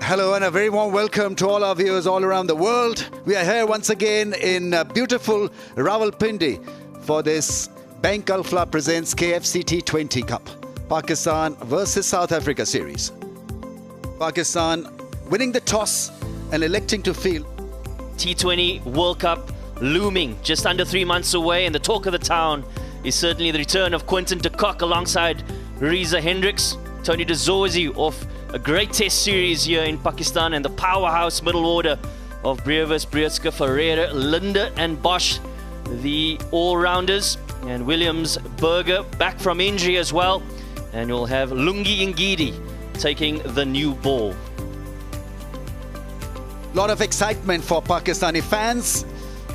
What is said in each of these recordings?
Hello and a very warm welcome to all our viewers all around the world. We are here once again in beautiful Rawalpindi for this Bank Alfla presents KFC T20 Cup. Pakistan versus South Africa series. Pakistan winning the toss and electing to field. T20 World Cup looming just under 3 months away, and the talk of the town is certainly the return of Quinton de Kock alongside Reza Hendricks, Tony de Zorzi off a great test series here in Pakistan, and the powerhouse middle order of Brevis, Breitske, Ferreira, Linde and Bosch, the all-rounders, and Williams, Berger back from injury as well, and you'll have Lungi Ngidi taking the new ball. Lot of excitement for Pakistani fans,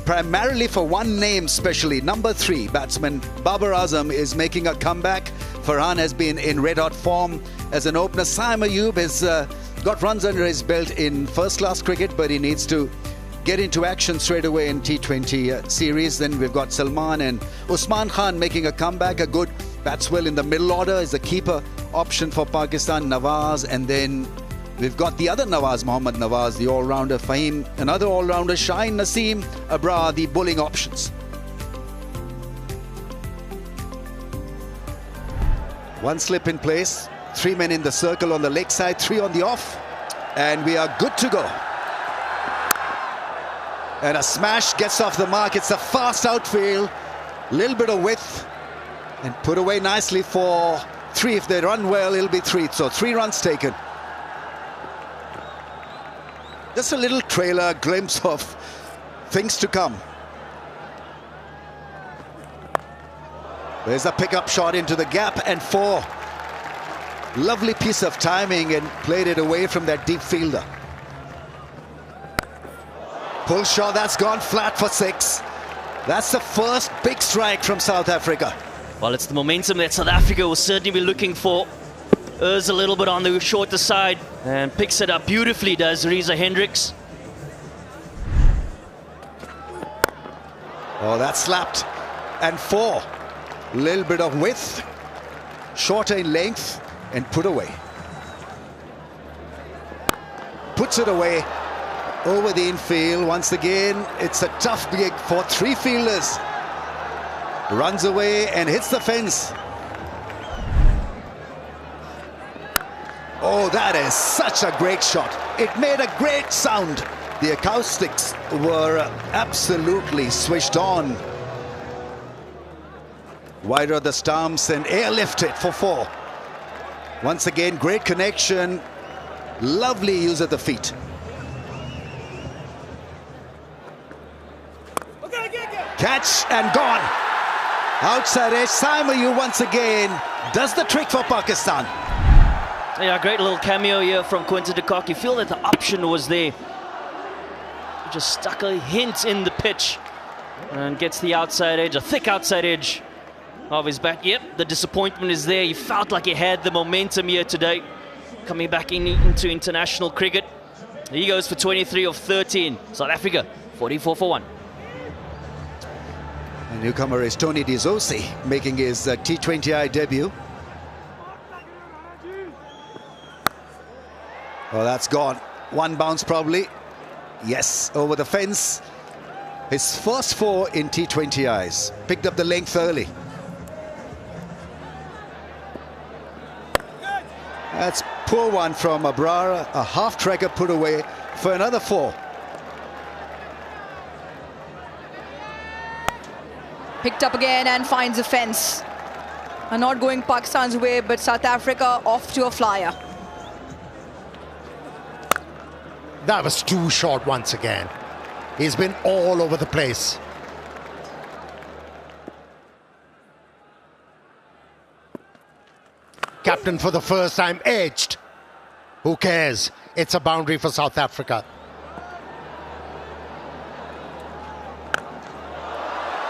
primarily for one name especially. Number 3 batsman Babar Azam is making a comeback. Farhan has been in red-hot form as an opener. Saim Ayub has got runs under his belt in first-class cricket, but he needs to get into action straight away in T20 series. Then we've got Salman and Usman Khan making a comeback. A good batsman in the middle order is the keeper option for Pakistan, Nawaz, and then we've got the other Nawaz, Mohammad Nawaz, the all-rounder, Fahim, another all-rounder, Shaheen Naseem, Abrar, the bowling options. One slip in place, 3 men in the circle on the leg side, 3 on the off, and we are good to go. And a smash gets off the mark. It's a fast outfield, little bit of width, and put away nicely for 3. If they run well, it'll be 3. So 3 runs taken. Just a little trailer glimpse of things to come. There's a pickup shot into the gap, and 4. Lovely piece of timing, and played it away from that deep fielder. Pull shot, that's gone flat for 6. That's the first big strike from South Africa. Well, it's the momentum that South Africa will certainly be looking for. Errs a little bit on the shorter side and picks it up beautifully, does Reza Hendricks. Oh, that slapped. And 4. Little bit of width, shorter in length, and put away. Puts it away over the infield. Once again, it's a tough gig for 3 fielders. Runs away and hits the fence. Oh, that is such a great shot. It made a great sound. The acoustics were absolutely switched on. Wider the stumps and airlifted for 4. Once again, great connection. Lovely use of the feet. Catch and gone. Outside edge, Saim Ayub once again does the trick for Pakistan. Yeah, great little cameo here from Quinton de Kock. You feel that the option was there. He just stuck a hint in the pitch and gets the outside edge, a thick outside edge of his back. Yep, the disappointment is there. He felt like he had the momentum here today, coming back into international cricket. He goes for 23 of 13. South Africa, 44 for 1. The newcomer is Tony de Zorzi, making his T20I debut. Oh, that's gone. 1 bounce probably. Yes, over the fence. His first 4 in T20Is. Picked up the length early. That's poor one from Abrar. A half tracker put away for another 4. Picked up again and finds a fence. Not going Pakistan's way, but South Africa off to a flyer. That was too short once again. He's been all over the place. Captain for the first time edged. Who cares? It's a boundary for South Africa.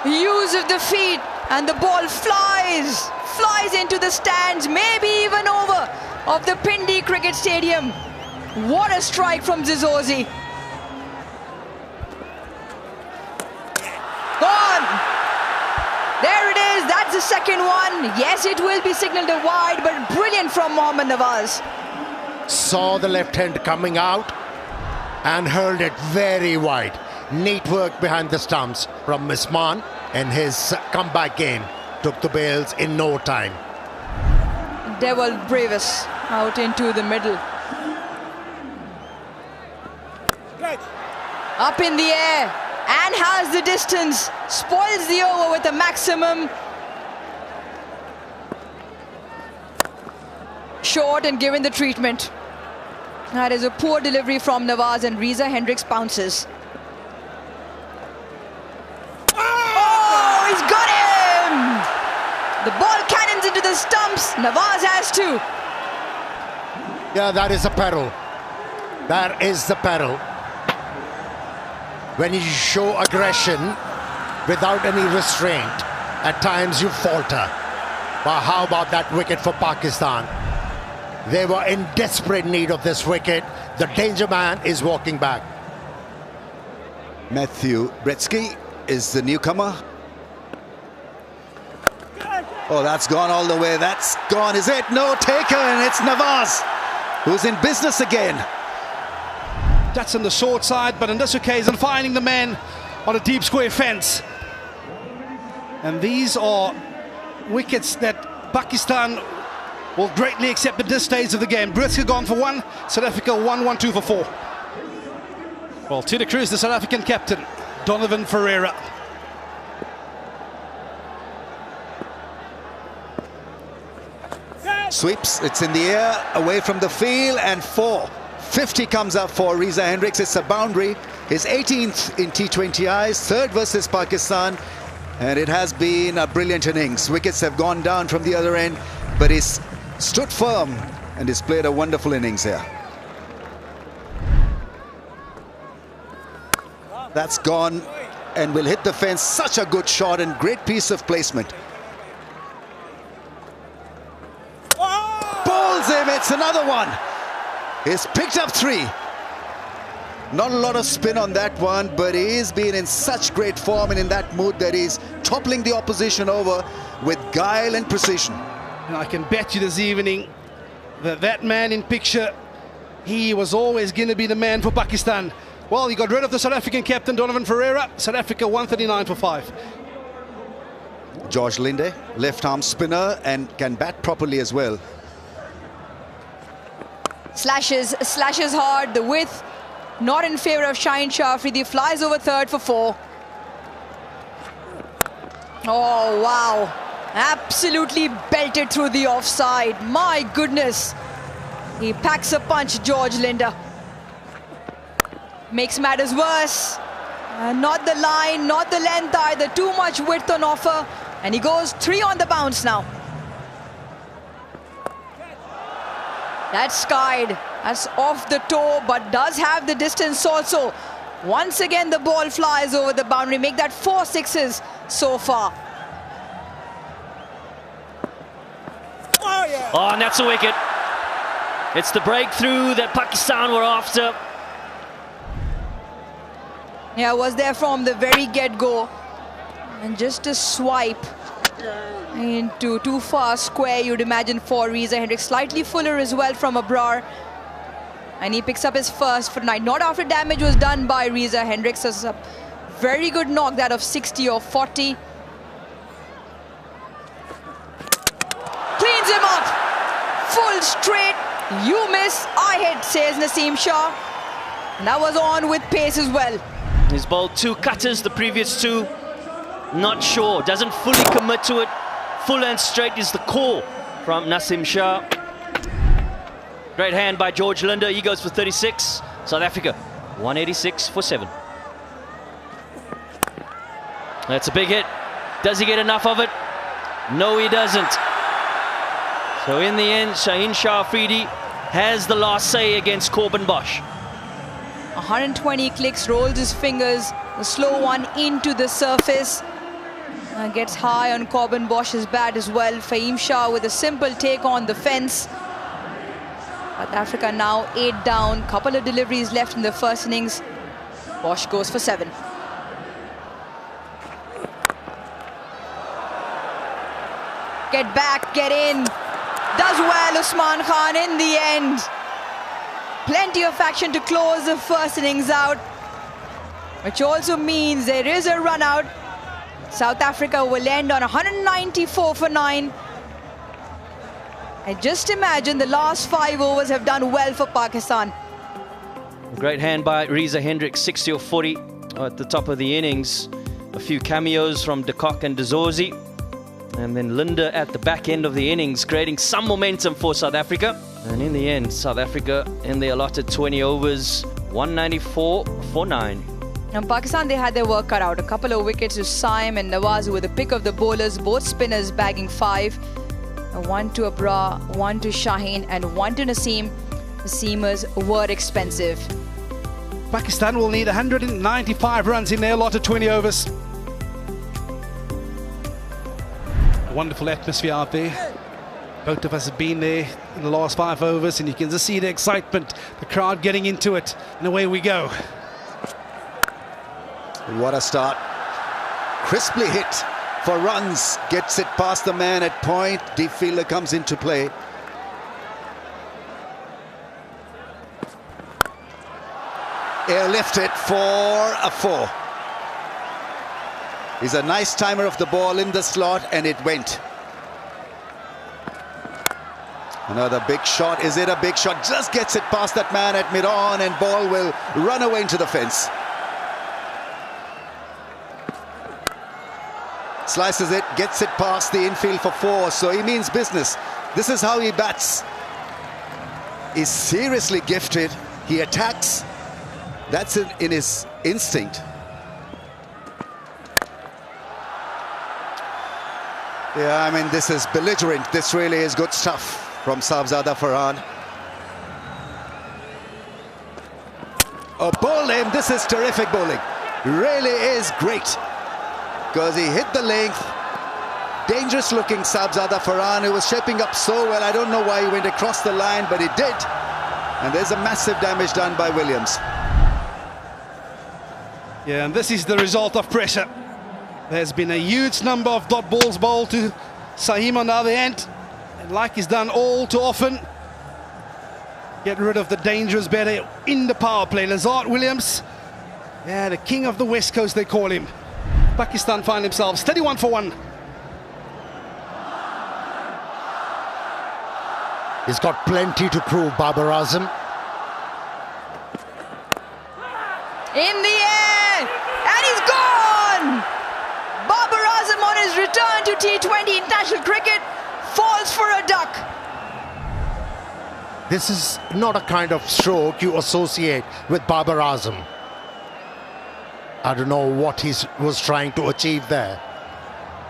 Use of the feet, and the ball flies into the stands, maybe even over of the Pindi Cricket Stadium. What a strike from de Zorzi. Gone. There it is. That's the second one. Yes, it will be signalled a wide, but brilliant from Mohammad Nawaz. saw the left hand coming out and hurled it very wide. Neat work behind the stumps from Misman, and his comeback game took the bails in no time. Dewald Brevis out into the middle. Up in the air and has the distance. Spoils the over with a maximum. Short and given the treatment. That is a poor delivery from Nawaz, and Reza Hendricks pounces. Oh, he's got him! The ball cannons into the stumps. Nawaz has to. Yeah, that is the peril. That is the peril. When you show aggression without any restraint, at times you falter. But how about that wicket for Pakistan? They were in desperate need of this wicket. The danger man is walking back. Matthew Bretsky is the newcomer. Oh, that's gone all the way. That's gone. Is it? No, taken. It's Nawaz, who's in business again. That's on the short side, but on this occasion finding the man on a deep square fence. And these are wickets that Pakistan will greatly accept at this stage of the game. Britsky gone for 1, South Africa 1-1-2 for 4. Well, to the crease, the South African captain, Donovan Ferreira. Sweeps, it's in the air, away from the field, and 450 comes up for Reza Hendricks. It's a boundary, his 18th in T20Is, third versus Pakistan, and it has been a brilliant innings. Wickets have gone down from the other end, but he's stood firm and he's played a wonderful innings here. That's gone and will hit the fence. Such a good shot and great piece of placement. Bowls him, it's another one. He's picked up 3. Not a lot of spin on that one, but he's been in such great form and in that mood that he's toppling the opposition over with guile and precision. And I can bet you this evening that that man in picture, he was always going to be the man for Pakistan. Well, he got rid of the South African captain, Donovan Ferreira. South Africa 139 for 5. George Linde, left-arm spinner, and can bat properly as well. Slashes hard. The width not in favour of Shaheen Shah Afridi. Flies over third for 4. Oh, wow. Absolutely belted through the offside. My goodness. He packs a punch, George Linde. Makes matters worse. Not the line, not the length either. Too much width on offer. And he goes 3 on the bounce now. That's skied. That's off the toe, but does have the distance also. Once again, the ball flies over the boundary. Make that 4 sixes so far. Oh, and that's a wicket. It's the breakthrough that Pakistan were after. Yeah, was there from the very get-go. And just a swipe into too far square, you'd imagine, for Reza Hendricks. Slightly fuller as well from Abrar. And he picks up his first for the night. Not after damage was done by Reza Hendricks. It's a very good knock, that of 60 or 40. Cleans him up. Full straight. You miss, I hit, says Naseem Shah. And that was on with pace as well. He's bowled 2 cutters, the previous 2. Not sure, doesn't fully commit to it. Full and straight is the call from Naseem Shah. Great hand by George Linde. He goes for 36. South Africa 186 for 7. That's a big hit. Does he get enough of it? No, he doesn't. So in the end, Shaheen Shah Afridi has the last say against Corbin Bosch. 120 clicks, rolls his fingers. The slow one into the surface. Gets high on Corbin Bosch's bat as well. Fahim Shah with a simple take on the fence. South Africa now 8 down. Couple of deliveries left in the first innings. Bosch goes for 7. Get back, get in. Does well, Usman Khan, in the end. Plenty of action to close the first innings out, which also means there is a run out. South Africa will end on 194 for 9. And just imagine the last 5 overs have done well for Pakistan. Great hand by Reza Hendricks, 60 or 40 at the top of the innings. A few cameos from De Kock and De Zorzi. And then Linda at the back end of the innings, creating some momentum for South Africa. And in the end, South Africa in the allotted 20 overs, 194 for 9. Now Pakistan, they had their work cut out. A couple of wickets to Saim and Nawaz, who were the pick of the bowlers. Both spinners bagging 5. 1 to Abrar, 1 to Shaheen and 1 to Naseem. The seamers were expensive. Pakistan will need 195 runs in their allotted 20 overs. A wonderful atmosphere out there. Both of us have been there in the last 5 overs, and you can just see the excitement, the crowd getting into it, and away we go. What a start. Crisply hit for runs. Gets it past the man at point. Deep fielder comes into play. Airlifted for a 4. He's a nice timer of the ball in the slot, and it went. Another big shot. Is it a big shot? Just gets it past that man at mid-on, and ball will run away into the fence. Slices it, gets it past the infield for 4, so he means business. This is how he bats. He's seriously gifted. He attacks. That's in his instinct. Yeah, I mean, this is belligerent. This really is good stuff from Sahibzada Farhan. Oh, bowled him. This is terrific bowling. Really is great. Because he hit the length. Dangerous looking Sahibzada Farhan, who was shaping up so well. I don't know why he went across the line, but he did. And there's a massive damage done by Williams. Yeah, and this is the result of pressure. There's been a huge number of dot balls bowled to Saim on the other end. And like he's done all too often, get rid of the dangerous batter in the power play. Lazard Williams, yeah, the king of the West Coast, they call him. Pakistan find themselves 31 for 1. He's got plenty to prove, Babar Azam. In the air, and he's gone! Babar Azam on his return to T20 international cricket falls for a duck. This is not a kind of stroke you associate with Babar Azam. I don't know what he was trying to achieve there.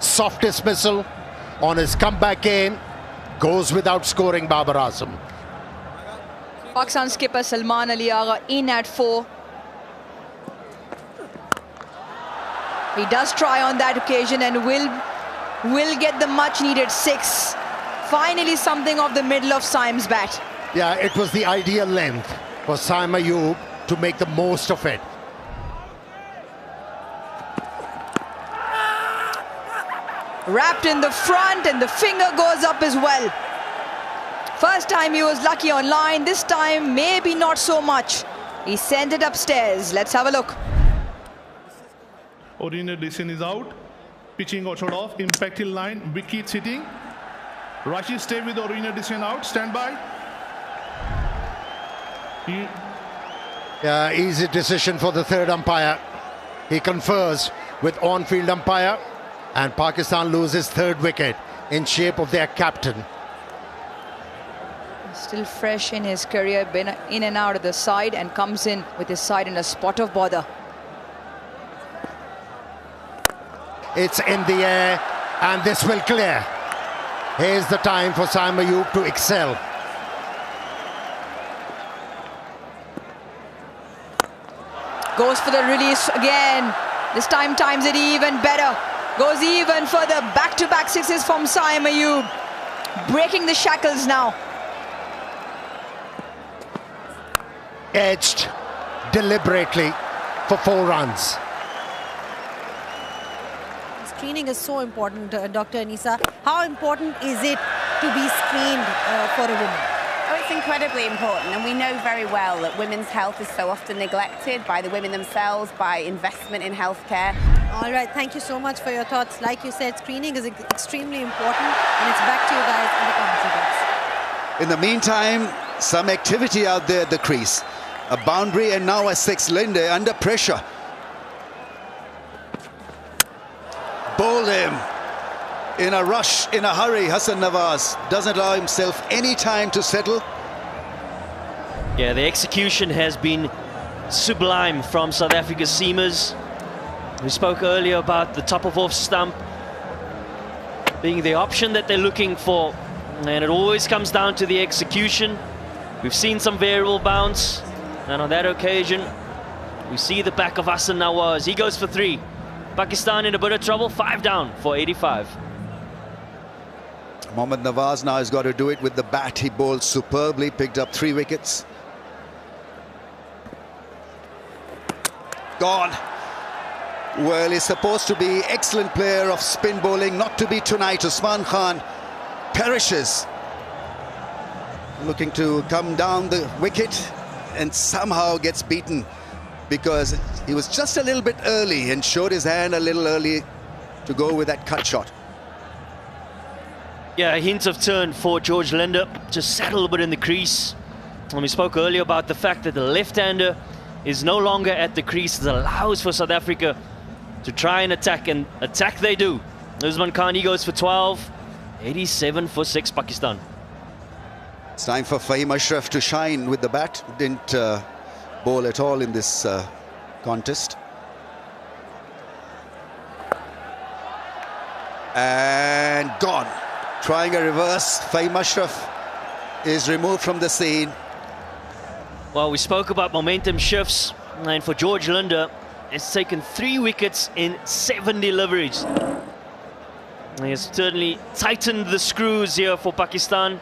Soft dismissal on his comeback game. Goes without scoring, Babar Azam. Pakistan skipper Salman Ali Agha in at 4. He does try on that occasion and will get the much needed 6. Finally something off the middle of Saim's bat. Yeah, it was the ideal length for Saim Ayub to make the most of it. Wrapped in the front, and the finger goes up as well. First time he was lucky on line, this time maybe not so much. He sent it upstairs. Let's have a look. Original decision is out. Pitching got shot off. Impact hill line. Wicket hitting. Rashid stay with the original decision out. Stand by. Yeah, easy decision for the third umpire. He confers with on-field umpire, and Pakistan loses third wicket in shape of their captain. Still fresh in his career, been in and out of the side, and comes in with his side in a spot of bother. It's in the air, and this will clear. Here's the time for Saim Ayub to excel. Goes for the release again. This time times it even better. Goes even further. Back-to-back 6s from Saim Ayub. Breaking the shackles now. Edged deliberately for 4 runs. Screening is so important, Dr. Anisa. How important is it to be screened for a woman? I it's incredibly important, and we know very well that women's health is so often neglected by the women themselves, by investment in healthcare. All right, thank you so much for your thoughts. Like you said, screening is extremely important, and it's back to you guys in the commentary box. In the meantime, some activity out there at the crease. A boundary and now a 6. Linde under pressure. Bowled him. In a rush, in a hurry, Hassan Nawaz doesn't allow himself any time to settle. Yeah, the execution has been sublime from South Africa's seamers. We spoke earlier about the top of off stump being the option that they're looking for, and it always comes down to the execution. We've seen some variable bounce, and on that occasion we see the back of Hassan Nawaz. He goes for 3. Pakistan in a bit of trouble, 5 down for 85. Mohammad Nawaz now has got to do it with the bat. He bowled superbly, picked up 3 wickets. Gone. Well, he's supposed to be excellent player of spin bowling, not to be tonight. Usman Khan perishes. Looking to come down the wicket and somehow gets beaten because he was just a little bit early and showed his hand a little early to go with that cut shot. Yeah, a hint of turn for George Linde. Just sat a little bit in the crease. And we spoke earlier about the fact that the left-hander is no longer at the crease. It allows for South Africa to try and attack they do. Usman Khan, he goes for 12. 87 for 6, Pakistan. It's time for Fahim Ashraf to shine with the bat. Didn't bowl at all in this contest. And gone. Trying a reverse. Fahim Ashraf is removed from the scene. Well, we spoke about momentum shifts, and for George Linde, it's taken 3 wickets in 7 deliveries. He has certainly tightened the screws here for Pakistan.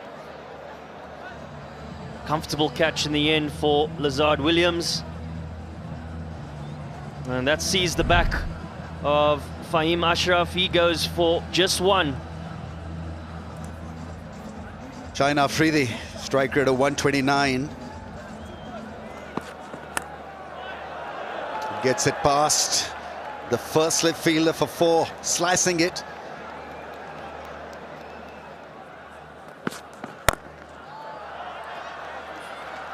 Comfortable catch in the end for Lazard Williams. And that sees the back of Fahim Ashraf. He goes for just 1. China Afridi, strike rate of 129. Gets it past the first slip fielder for 4, slicing it.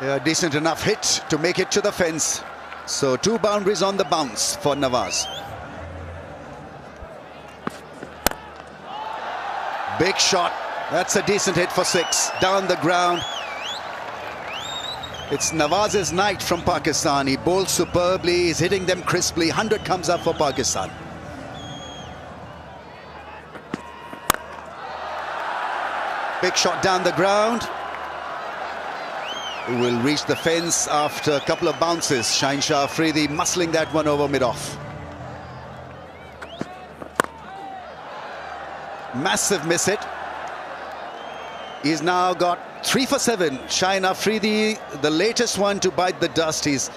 A decent enough hit to make it to the fence. So 2 boundaries on the bounce for Nawaz. Big shot. That's a decent hit for 6. Down the ground. It's Nawaz's night from Pakistan. He bowls superbly. He's hitting them crisply. 100 comes up for Pakistan. Big shot down the ground. He will reach the fence after a couple of bounces. Shaheen Shah Afridi muscling that one over mid-off. Massive miss hit. He's now got 3 for 7. Shaheen Afridi, the latest one to bite the dust. He's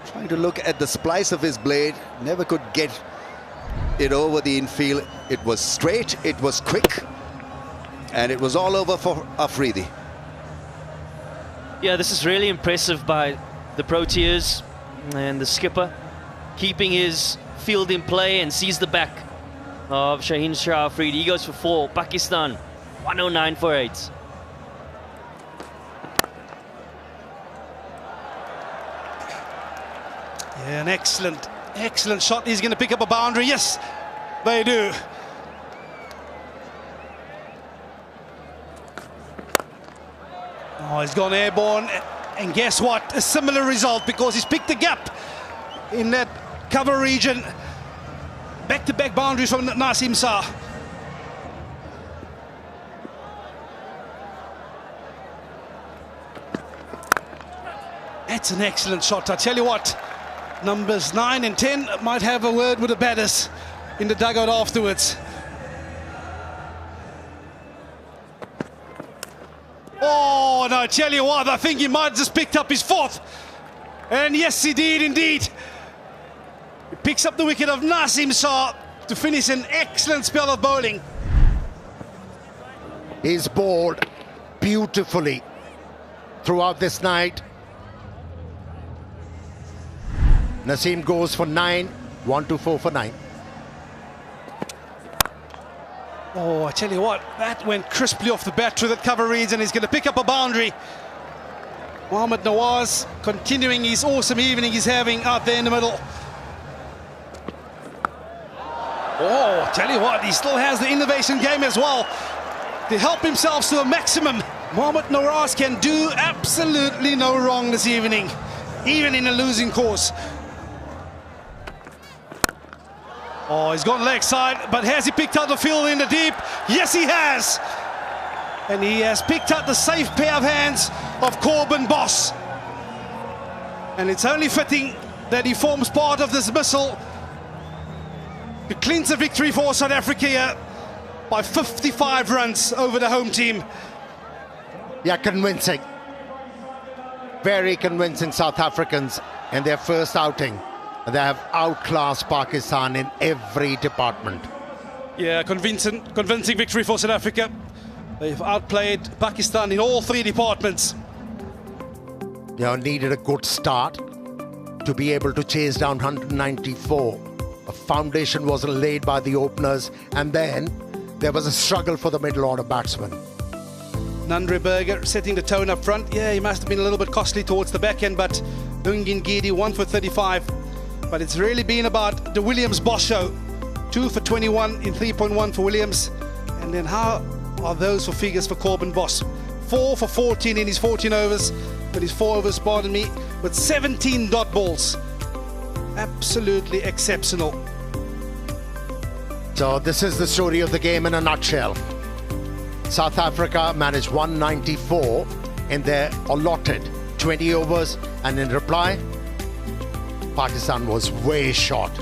trying to look at the splice of his blade. Never could get it over the infield. It was straight, it was quick, and it was all over for Afridi. Yeah, this is really impressive by the Proteas and the skipper, keeping his field in play, and sees the back of Shaheen Shah Afridi. He goes for 4. Pakistan 109 for 8. Yeah, an excellent shot. He's going to pick up a boundary. Yes, they do. Oh, he's gone airborne, and guess what? A similar result, because he's picked the gap in that cover region. Back-to-back boundaries from Nasim Shah. That's an excellent shot. I tell you what, numbers 9 and 10 might have a word with the batters in the dugout afterwards. Oh, and I tell you what, I think he might have just picked up his 4th. And yes, he did indeed. He picks up the wicket of Nasim Shah to finish an excellent spell of bowling. He's bowled beautifully. throughout this night. Naseem goes for 9, 1-4 for 9. Oh, I tell you what, that went crisply off the bat through that cover reads, and he's going to pick up a boundary. Mohamed Nawaz continuing his awesome evening he's having out there in the middle. Oh, tell you what, he still has the innovation game as well to help himself to a maximum. Mohamed Nawaz can do absolutely no wrong this evening, even in a losing course. Oh, he's gone leg side, but has he picked out the field in the deep? Yes, he has. And he has picked out the safe pair of hands of Corbin Boss. And it's only fitting that he forms part of this missile to clinch a victory for South Africa here by 55 runs over the home team. Yeah, convincing. Very convincing South Africans in their first outing. They have outclassed Pakistan in every department. Yeah, convincing victory for South Africa. They've outplayed Pakistan in all 3 departments. You know, needed a good start to be able to chase down 194. A foundation wasn't laid by the openers, and then there was a struggle for the middle order batsmen. Nandre Berger setting the tone up front. Yeah, he must have been a little bit costly towards the back end, but Ungin Gedi 1 for 35. But it's really been about the Williams Boss show. 2 for 21 in 3.1 for Williams. And then how are those for figures for Corbin Boss? 4 for 14 in his 14 overs, but his 4 overs, pardon me, with 17 dot balls. Absolutely exceptional. So this is the story of the game in a nutshell. South Africa managed 194 in their allotted 20 overs, and in reply, Pakistan was way short,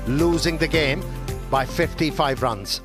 losing the game by 55 runs.